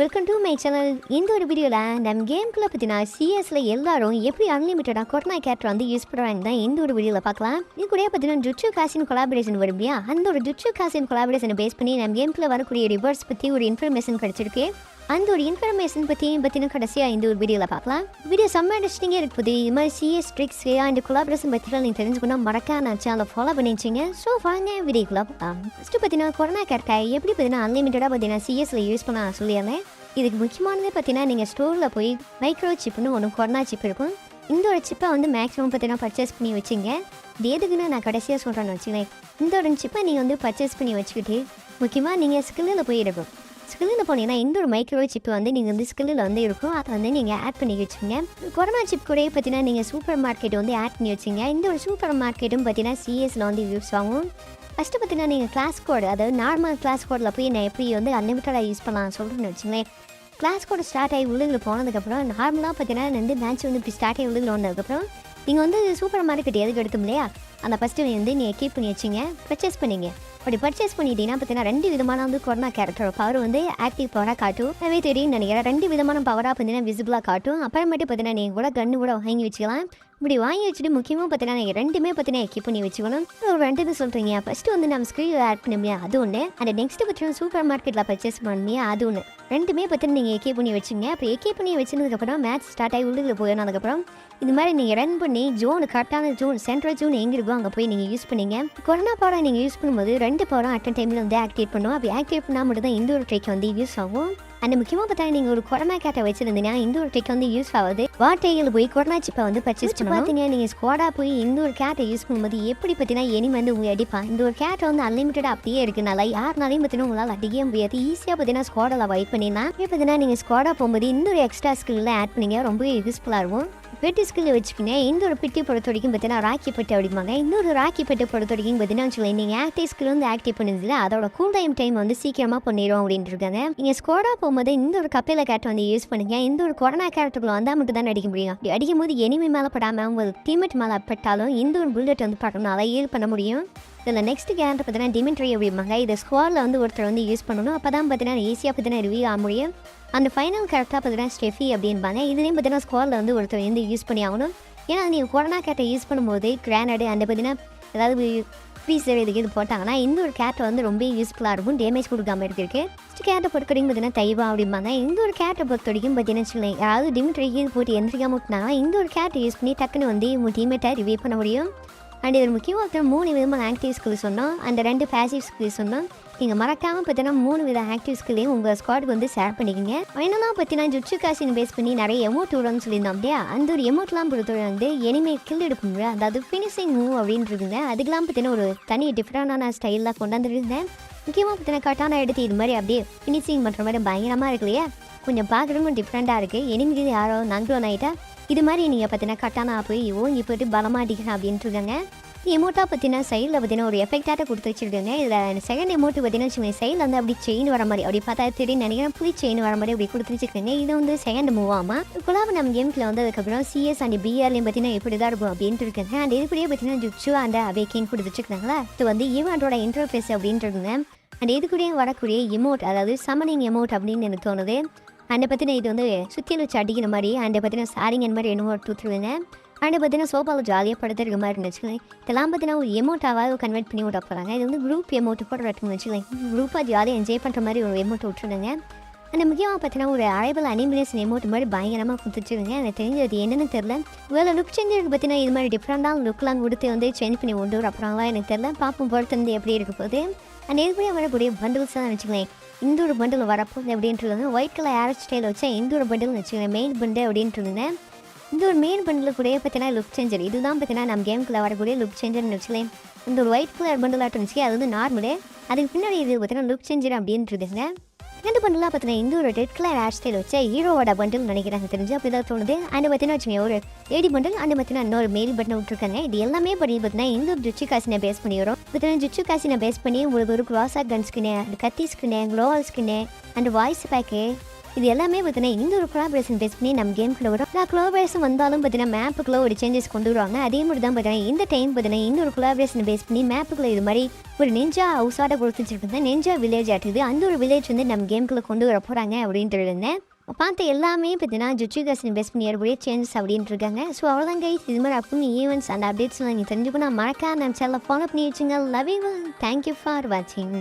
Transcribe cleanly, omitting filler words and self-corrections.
Welcome to my channel. இந்த ஒரு வீடியோவில் நம்ம கேம்குள்ளே பார்த்தீங்கன்னா சிஎஸ்ல எல்லாரும் எப்படி அன்லிமிட்டடாக கொரோனா கேரக்டர் வந்து யூஸ் பண்ணுறாங்க தான் இந்த ஒரு வீடியோவில் பார்க்கலாம். இது கூட பார்த்தீங்கன்னா ஜுட்சு காசின் கொலாபரேஷன் வரும் இல்லையா, அந்த ஒரு ஜுட்சு காசின் கொலாபரேஷனை பேஸ் பண்ணி நம்ம கேம்குள்ளே வரக்கூடிய ரிவர்ஸ் பற்றி ஒரு இன்ஃபர்மேஷன் கிடச்சிருக்கு. அந்த ஒரு இன்ஃபர்மேஷன் பற்றின கடைசியாக இந்த ஒரு வீடியோவில் பார்க்கலாம். வீடியோ செம்ம இன்ட்ரெஸ்டிங்காக இருக்குது. இது மாதிரி சிஎஸ் ட்ரிக்ஸ் அண்ட் கொலாபரேஷன் பற்றிலாம் நீங்கள் தெரிஞ்சுக்கணும் மறக்காம நான் சேனலை ஃபாலோ பண்ணிச்சிங்க. ஸோ வாங்க வீடியோக்குள்ளே பார்க்கலாம். ஃபஸ்ட்டு பார்த்தீங்கன்னா கொரோனா கேரக்டர் எப்படி பார்த்தீங்கன்னா அன்லிமிட்டடாக பார்த்தீங்கன்னா சிஎஸ்ல யூஸ் பண்ண சொல்லியிருந்தேன். இதுக்கு முக்கியமானது பார்த்தீங்கன்னா நீங்கள் ஸ்டோரில் போய் மைக்ரோ சிப்னு ஒன்று கொரோனா சிப் இருக்கும். இந்த ஒரு சிப்பை வந்து மேக்ஸிமம் பார்த்தீங்கன்னா பர்ச்சேஸ் பண்ணி வச்சுங்க. இது எதுக்குன்னு நான் கடைசியாக சொல்கிறேன்னு வச்சுக்கேன். இந்த ஒரு சிப்பை நீங்கள் வந்து பர்ச்சேஸ் பண்ணி வச்சுக்கிட்டு முக்கியமாக நீங்கள் ஸ்கில்லில் போய் இருக்கும். ஸ்கில்லில் போனீங்கன்னா இந்த ஒரு மைக்ரோ சிப் வந்து நீங்கள் வந்து ஸ்கில்லில் வந்து இருக்கும். அதை வந்து நீங்கள் ஆட் பண்ணி வச்சுங்க. கொரோனா சிப் கூட பார்த்தீங்கன்னா நீங்கள் சூப்பர் மார்க்கெட் வந்து ஆட் பண்ணி வச்சுங்க. இந்த ஒரு சூப்பர் மார்க்கெட்டும் பார்த்தீங்கன்னா சிஎஸ்ல வந்து யூஸ் ஆகும். ஃபஸ்ட்டு பார்த்தீங்கன்னா நீங்கள் கிளாஸ் கோடு, அதாவது நார்மல் கிளாஸ் கோடில் போய் நான் எப்படி வந்து அன்லிமிட்டடாக யூஸ் பண்ணலாம் சொல்கிறேன்னு வச்சுங்களேன். கிளாஸ் கோடு ஸ்டார்ட் ஆகி உள்ளுக்கு போனதுக்கப்புறம் நார்மலாக பார்த்தீங்கன்னா வந்து மேட்ச் வந்து இப்படி ஸ்டார்ட் ஆகி உள்ளுக்கு வந்ததுக்கப்புறம் நீங்கள் வந்து சூப்பர் மார்க்கெட் எதுக்கு எடுத்தோம் இல்லையா, அந்த ஃபஸ்ட்டு வந்து நீங்கள் கீப் பண்ணி வச்சிங்க, பர்ச்சேஸ் பண்ணிங்க. அப்படி பர்ச்சேஸ் பண்ணிட்டீங்கன்னா பார்த்தீங்கன்னா 2 விதமான வந்து கொரோனா கேரக்டர் பவர் வந்து ஆக்டிவ் பவராக காட்டும். அதே தெரியும் நினைக்கிறேன். 2 விதமான பவராக பார்த்தீங்கன்னா விசிபிளாக காட்டும். அப்புறமேட்டு பார்த்தீங்கன்னா நீங்கள் கூட கன்று கூட வாங்கி வச்சுக்கலாம். இப்படி வாங்கி வச்சுட்டு முக்கியமாக பார்த்தீங்கன்னா நீங்கள் 2மே பார்த்தீங்கன்னா கீப் பண்ணி வச்சுக்கணும். ஒரு 2 சொல்கிறீங்க. ஃபஸ்ட்டு வந்து நம்ம ஸ்க்ரீன் ஆட் பண்ண அது ஒன்று, அந்த நெக்ஸ்ட்டு பார்த்தீங்கன்னா சூப்பர் மார்க்கெட்டில் பர்ச்சேஸ் பண்ணியா அது ஒன்று. 2மே பார்த்தீங்கன்னா நீங்கள் கீப் பண்ணி வச்சுங்க. அப்போ கீப் பண்ணி வச்சதுக்கப்புறம் மேட்ச் ஸ்டார்ட் ஆகி உள்ளுக்கு போயினதுக்கப்புறம் இது மாதிரி நீங்கள் ரன் பண்ணி ஜோன் கரெக்டான ஜோன் சென்ட்ரல் ஜோன் எங்கே இருக்கோ அங்கே போய் நீங்கள் யூஸ் பண்ணிங்க. கொரோனா பவரை நீங்கள் யூஸ் பண்ணும்போது 2 பவரும் அட் டைமில் வந்து ஆக்டிவேட் பண்ணுவோம். அப்படி ஆக்டிவேட் பண்ணால் மட்டும் தான் இந்த ஒரு ட்ரிக் வந்து யூஸ் ஆகும். அந்த முக்கியமாக பார்த்தா நீங்கள் ஒரு கொரோனா கேட்டை வச்சுருந்தீங்கன்னா இந்த ஒரு ட்ரிக் வந்து யூஸ் ஆகுது. வாட்டையில் போய் கொரோனா சிப்பை வந்து பர்ச்சேஸ் பண்ணி பார்த்தீங்க. நீங்கள் ஸ்குவாடாக போய் இந்த ஒரு கேட்டை யூஸ் பண்ணும்போது எப்படி பார்த்தீங்கன்னா எனி வந்து உங்களை அடிப்பான். இந்த ஒரு கேட்டை வந்து அன்லிமிட்டடாக அப்படியே இருக்குனால யாருனாலையும் பார்த்தீங்கன்னா உங்களால் அடிக்கவே முடியாது. ஈஸியாக பார்த்தீங்கன்னா ஸ்குவாடில் வைப் பண்ணிடலாம். இப்போ பார்த்தீங்கன்னா நீங்கள் ஸ்குவாடாக போகும்போது இந்த ஒரு எக்ஸ்ட்ரா ஸ்கில்ல ஆட் பண்ணிங்க, ரொம்ப யூஸ்ஃபுல்லாக இருக்கும். பெட்டு ஸ்கில் வச்சுக்கிங்க. இந்த ஒரு பெட்டி பொறுத்த வரைக்கும் பார்த்தீங்கன்னா ராக்கி பெட்டு அப்படிம்பாங்க. இன்னொரு ராக்கி பெட்டு பொறுத்த வரைக்கும் பார்த்தீங்கன்னா வச்சுக்கோங்க, நீங்கள் ஆக்டிவ் ஸ்கில் வந்து ஆக்டிவ் பண்ணுறதுல அதோட கூல் டைம் வந்து சீக்கிரமாக பண்ணிடும் அப்படின்ட்டு இருக்காங்க. நீங்கள் ஸ்குவாடாக போகும்போது இந்த ஒரு கப்பையில் கேரக்டர் வந்து யூஸ் பண்ணுங்க. இந்த ஒரு கொரோனா கேரக்டருக்குள்ள வந்தால் மட்டும் தான் அடிக்க முடியும். அப்படி அடிக்கும் போது எனிமி மேலே படாமல் உங்கள் டீம்மேட் மேலே பட்டாலும் இந்த ஒரு புல்லட் வந்து படணும், அதை யூஸ் பண்ண முடியும். இதில் நெக்ஸ்ட் கேரக்டர் பார்த்தீங்கன்னா டிமிட்ரி அப்படிம்பாங்க. இதை ஸ்குவாடில் வந்து ஒருத்தர் வந்து யூஸ் பண்ணணும். அப்போ தான் பார்த்தீங்கன்னா ஈஸியாக பார்த்தீங்கன்னா ரிவ்யூ ஆக முடியும். அந்த ஃபைனல் கேரக்டர் பார்த்தீங்கன்னா ஸ்டெஃபி அப்படின்பாங்க. இதுலேயும் பார்த்தீங்கன்னா ஸ்குவாடில் வந்து ஒருத்தர் வந்து யூஸ் பண்ணி ஆகணும். ஏன்னா நீங்கள் கொரோனா கேரக்டர் யூஸ் பண்ணும்போது கிரானடு அந்த பார்த்தீங்கன்னா ஏதாவது ஃப்ரீசர் இதுக்கு இது போட்டாங்கன்னா இந்த ஒரு கேரக்டர் வந்து ரொம்ப யூஸ்ஃபுல்லாக இருக்கும், டேமேஜ் கொடுக்காம இருக்கிறதுக்கு. ஃபஸ்ட் கேரக்டர் பொறுத்த வரைக்கும் பார்த்தீங்கன்னா தைவா அப்படிம்பாங்க. இந்த ஒரு கேரக்டர் பொறுத்த வரைக்கும் பார்த்தீங்கன்னா வச்சுக்கோங்க, யாராவது டிமிட்ரிக்கு போட்டு எந்திரிக்காம விட்டுனாங்கன்னா இந்த ஒரு கேரக்டர் யூஸ் பண்ணி டக்குன்னு வந்து உங்கள் டீம்மேட்டை ரிவ்யூ பண்ண முடியும். அண்ட் இது முக்கியமாக 3 விதமான ஆக்டிவ் ஸ்கில் சொன்னோம், அந்த 2 பேசிவ் ஸ்கில் சொன்னோம். நீங்கள் மறக்காமல் பார்த்தீங்கன்னா 3 வித ஆக்டிவ் ஸ்கில்லையும் உங்கள் ஸ்குவாடுக்கு வந்து ஷேர் பண்ணிக்கோங்க. ஃபைனலாக பார்த்தீங்கன்னா ஜுட்சு காசின் பேஸ் பண்ணி நிறைய எமோட் விடுறோம்னு சொல்லியிருந்தோம் இல்லையா, அந்த ஒரு எமோட்லாம் பொறுத்தவரை வந்து எனிமே கில் எடுக்கும், அதாவது ஃபினிஷிங் மூவ் அப்படின்ட்டு அதுக்கெல்லாம் பார்த்தீங்கன்னா ஒரு தனி டிஃப்ரெண்டான ஸ்டைலில் கொண்டாந்துருந்தேன். முக்கியமாக பார்த்தீங்கன்னா கட்டான எடுத்து இது மாதிரி அப்படியே ஃபினிஷிங் பண்ணுற மாதிரி பயங்கரமாக இருக்கு இல்லையா, கொஞ்சம் பார்க்குறதுக்கும் டிஃப்ரெண்ட்டாக இருக்குது. எனிமிக்கு யாரோ நங்குறோம் ஆகிட்டா இது மாதிரி நீங்கள் பார்த்தீங்கன்னா கட்டானா போய் ஓங்கி போய்ட்டு பலமாக அடிக்கணும் அப்படின்ட்டு இருக்காங்க. எமோட்டாக பார்த்தீங்கன்னா சைடில் பார்த்தீங்கன்னா ஒரு எஃபெக்டாக கொடுத்து வச்சுருக்காங்க. இதில் செகண்ட் எமோட்டு பார்த்தீங்கன்னா வச்சுக்கோங்க, சைடில் வந்து அப்படி செயின் வர மாதிரி அப்படி பார்த்தா தெரியும் நினைக்கிறேன், புளி செயின் வர மாதிரி அப்படி கொடுத்து வச்சுருக்காங்க. இது வந்து செகண்ட் மூவ் ஆமாம். குலாப நம்ம கேமில் வந்து அதுக்கப்புறம் சிஎஸ் அண்ட் பிஆர்லையும் பார்த்தீங்கன்னா இப்படி தான் இருக்கும் அப்படின்ட்டு இருக்காங்க. அண்ட் இதுக்குள்ளேயே பார்த்தீங்கன்னா ஜுட்சு அண்ட் அவேக்கின்னு கொடுத்துருக்காங்களா, இது வந்து ஈவெண்ட்டோட இன்டர்ஃபேஸ் அப்படின்ட்டு இருக்குங்க. அண்ட் இதுக்குள்ளேயே வரக்கூடிய எமோட், அதாவது சமனிங் எமோட் அப்படின்னு எனக்கு தோணுது. அண்டை பார்த்தீங்கன்னா இது வந்து சுற்றியில் வச்சு அடிக்கிற மாதிரி, அண்டை பார்த்தீங்கன்னா சாரிங் அந்த மாதிரி என்னமோ தூத்துருவேங்க. அண்ட் பார்த்தீங்கன்னா சோஃபாவில் ஜாலியாக படுத்துருக்க மாதிரி இருந்துச்சுக்கோங்க. இதெல்லாம் பார்த்தீங்கன்னா ஒரு எமோட்டாவாக கன்வெர்ட் பண்ணி விட போகிறாங்க. இது வந்து குரூப் எமோட்டு கூட இருக்குன்னு வச்சுக்கோங்க. குரூப்பாக ஜாலியாக என்ஜாய் பண்ணுற மாதிரி ஒரு எமோட்டை விட்டுருங்க. அந்த முக்கியமாக பார்த்தீங்கன்னா ஒரு அரைபல் அனிமினேஷன் எமோட் மாதிரி பயங்கரமாக கொடுத்துருங்க. எனக்கு தெரிஞ்சது என்னென்னு தெரில. வேலை லுக் சேஞ்சருக்கு பார்த்தீங்கன்னா இது மாதிரி டிஃப்ரெண்டான லுக்லாம் கொடுத்து வந்து சேஞ்ச் பண்ணி கொண்டு வர அப்புறம்லாம் எனக்கு தெரில. பார்ப்போம் பொறுத்து வந்து எப்படி இருக்க போகுது. அண்ட் எதுபடியே வரக்கூடிய பண்டில்ஸ் தான் வச்சுக்கோங்க. இந்த ஒரு பண்டில் வரப்போகுது அப்படின்ட்டு ஒயிட் கலர் ஹேர் ஸ்டைல் வச்சா இந்த ஒரு பண்டில்னு வச்சுக்கோங்க, மெயின் பண்டு அப்படின்ட்டு இருந்தேன். இந்த ஒரு மெயின் பண்டில் கூட பார்த்தீங்கன்னா லுக் சேஞ்சர், இதுதான் பார்த்தீங்கன்னா நம்ம கேமுக்குள்ளே வரக்கூடிய லுக் சேஞ்சர்னு வச்சுக்கலாம். இந்த ஒரு ஒயிட் கலர் பண்டிலாக இருந்துச்சு, அது வந்து நார்மலு. அதுக்கு பின்னாடி இது பார்த்தீங்கன்னா லுக் சேஞ்சர் அப்படின்ட்டுருதுங்க. 2 பண்டிலாக பார்த்தீங்கன்னா இந்த ஒரு ரெட் கலர் ஹேர் ஸ்டைல் வச்சா ஹீரோவோட பண்டில் நினைக்கிறாங்க, தெரிஞ்சு அப்படி தான் தோணுது. அண்ட் பார்த்தீங்கன்னா வச்சுக்கோங்க ஒரு லேடி பண்டில், அண்ட் பார்த்தீங்கன்னா இன்னொரு மேல் பட்டன் விட்டுருக்காங்க. இது எல்லாமே பண்ணி பார்த்தீங்கன்னா இந்த ஒரு ஜுட்சு காசினை பேஸ் பண்ணி வரும். பார்த்தீங்கன்னா ஜுட்சு காசினை பேஸ் பண்ணி உங்களுக்கு ஒரு க்ராஸா கன் ஸ்கின்னு, அந்த கத்தி ஸ்கின்னு, க்ளோவல் ஸ்கின்னு, அண்ட் வாய்ஸ் பேக்கு, இது எல்லாமே பார்த்தீங்கன்னா இந்த ஒரு கொலாபரேஷன் பேஸ் பண்ணி நம்ம கேம்குள்ள வரும். கொலாபரேஷன் வந்தாலும் பார்த்தீங்கன்னா மேப்புக்குள்ள ஒரு சேஞ்சஸ் கொண்டு வருவாங்க. அதே மாதிரி தான் பார்த்தீங்கன்னா இந்த டைம் பார்த்தீங்கன்னா இந்த ஒரு கொலாபரேஷன் பேஸ் பண்ணி மேப்புக்குள்ள இது மாதிரி ஒரு நெஞ்சா ஹவுஸாட கொடுத்துருக்காங்க. நெஞ்சா வில்லேஜ் ஆட்டுது. அந்த ஒரு வில்லேஜ் வந்து நம்ம கேம்குள்ள கொண்டு வர போகிறாங்க அப்படின்ட்டு இருந்தேன். பார்த்த எல்லாமே பார்த்தீங்கன்னா ஜுட்சு காசின் பேஸ் பண்ணி ஏற்படைய சேஞ்சஸ் அப்படின்ட்டு இருக்காங்க. ஸோ அவ்வளோதான் கைஸ். இது மாதிரி அப்பவும் ஈவெண்ட்ஸ் அந்த அப்டேட்ஸ்லாம் நீங்கள் தெரிஞ்சுக்கணும். மறக்காம நம்ம சேனலை ஃபாலோ பண்ணி வச்சுங்க. Love you. தேங்க்யூ ஃபார் வாட்சிங்.